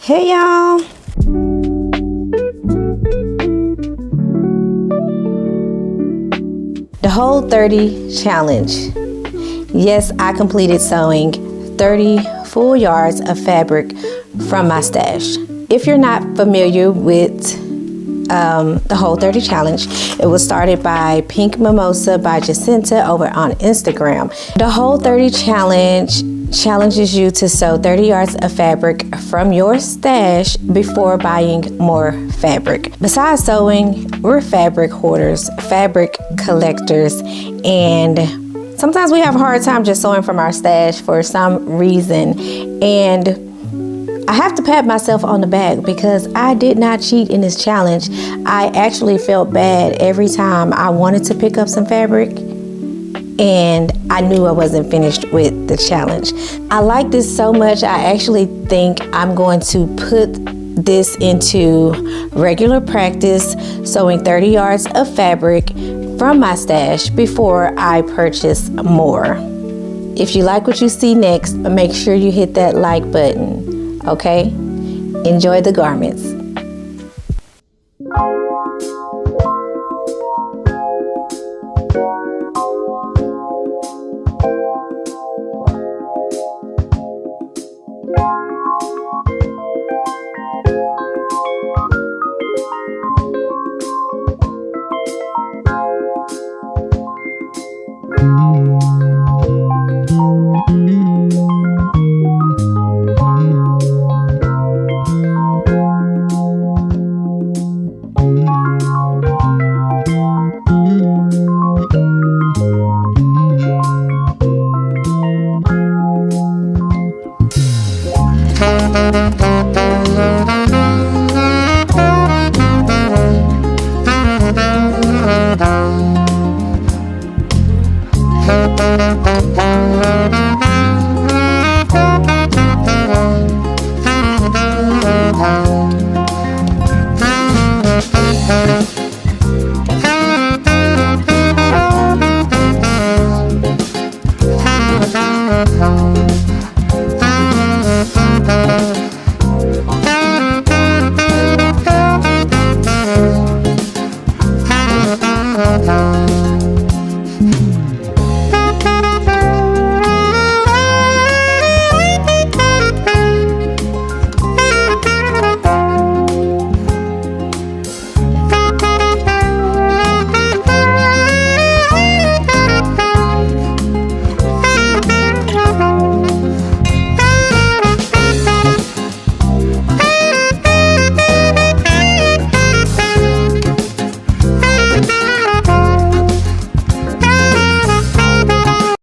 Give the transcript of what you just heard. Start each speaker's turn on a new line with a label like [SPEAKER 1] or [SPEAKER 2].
[SPEAKER 1] Hey y'all! The Whole 30 Challenge. Yes, I completed sewing 30 full yards of fabric from my stash. If you're not familiar with the Whole 30 Challenge, it was started by Pink Mimosa by Jacinta over on Instagram. The Whole 30 Challenge challenges you to sew 30 yards of fabric from your stash before buying more fabric. Besides sewing, we're fabric hoarders, fabric collectors, and sometimes we have a hard time just sewing from our stash for some reason. And I have to pat myself on the back because I did not cheat in this challenge. I actually felt bad every time I wanted to pick up some fabric and I knew I wasn't finished with the challenge. I like this so much, I actually think I'm going to put this into regular practice, sewing 30 yards of fabric from my stash before I purchase more. If you like what you see next, make sure you hit that like button, okay? Enjoy the garments.